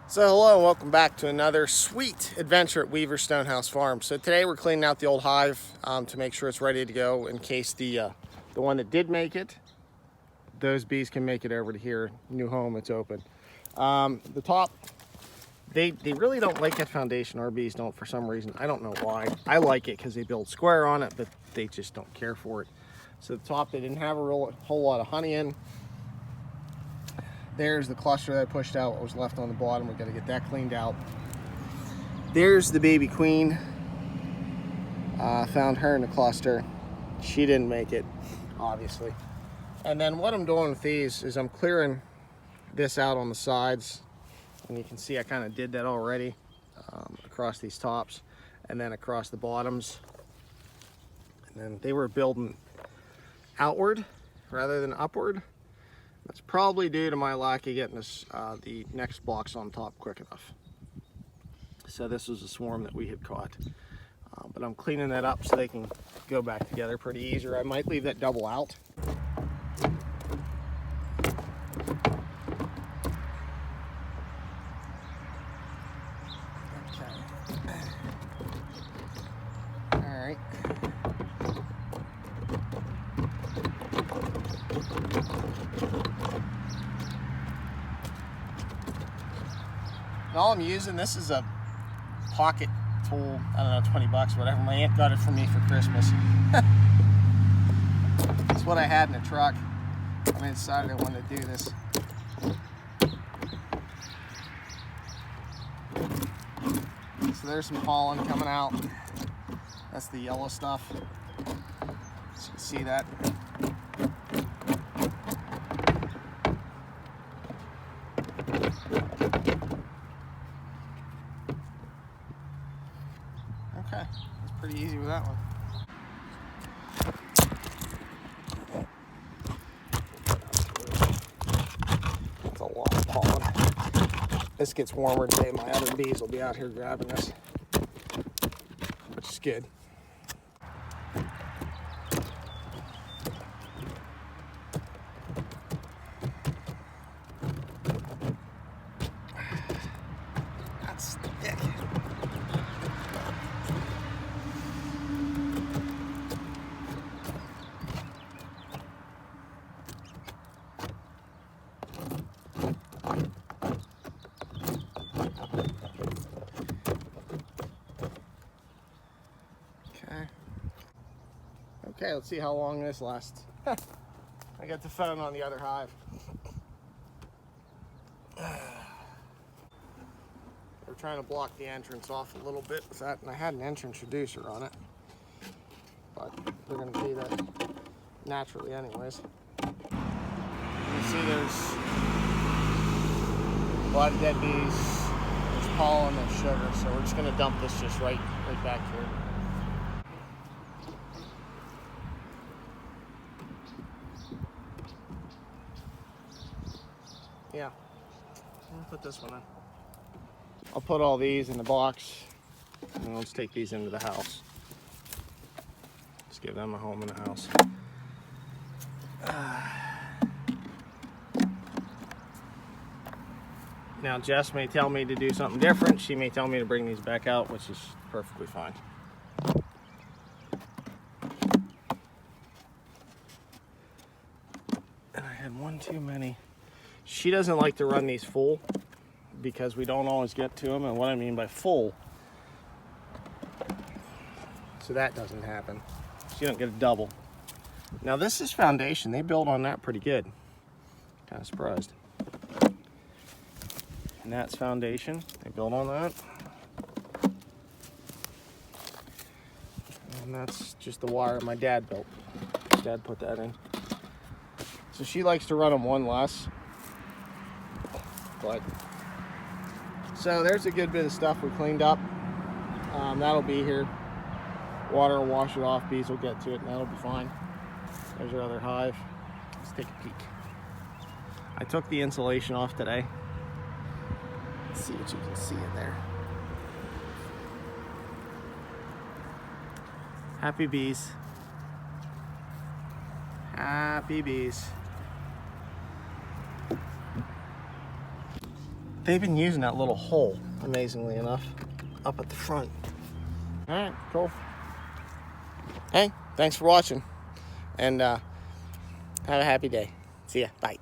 So hello and welcome back to another sweet adventure at Weaver Stonehouse Farm. So today we're cleaning out the old hive to make sure it's ready to go in case the one that did make it, those bees can make it over to here, new home, it's open. The top, they really don't like that foundation. Our bees don't for some reason. I don't know why. I like it because they build square on it, but they just don't care for it. So the top, they didn't have a whole lot of honey in. There's the cluster that I pushed out, what was left on the bottom. We're gonna get that cleaned out. There's the baby queen. Found her in the cluster. She didn't make it, obviously. And then what I'm doing with these is I'm clearing this out on the sides. And you can see I kind of did that already across these tops and then across the bottoms. And then they were building outward rather than upward. That's probably due to my lack of getting this, the next blocks on top quick enough. So this was a swarm that we had caught. But I'm cleaning that up so they can go back together pretty easy. Or I might leave that double out. Okay. All right. And all I'm using, this is a pocket tool, I don't know, 20 bucks, whatever. My aunt got it for me for Christmas. It's what I had in the truck. I decided I wanted to do this. So there's some pollen coming out. That's the yellow stuff. So you can see that. Okay, that's pretty easy with that one. That's a lot of pollen. This gets warmer today. My other bees will be out here grabbing this, which is good. That's thick. Okay, let's see how long this lasts. I got the phone on the other hive. We're trying to block the entrance off a little bit with that, and I had an entrance reducer on it. But we're going to do that naturally anyways. You see there's a lot of dead bees, there's pollen, there's sugar, so we're just going to dump this just right back here. Yeah, I'll put this one in. I'll put all these in the box and let's take these into the house. Just give them a home in the house. Now Jess may tell me to do something different. She may tell me to bring these back out, which is perfectly fine. And I had one too many. She doesn't like to run these full because we don't always get to them. And what I mean by full, so that doesn't happen. So you don't get a double. Now this is foundation. They build on that pretty good. Kind of surprised. And that's foundation. They build on that. And that's just the wire my dad built. His dad put that in. So she likes to run them one less. But so there's a good bit of stuff we cleaned up. That'll be here. Water will wash it off, bees will get to it, and that'll be fine. There's our other hive. Let's take a peek. I took the insulation off today. Let's see what you can see in there. Happy bees. Happy bees. they've been using that little hole, amazingly enough, up at the front. All right, cool. Hey, thanks for watching, and have a happy day. See ya. Bye.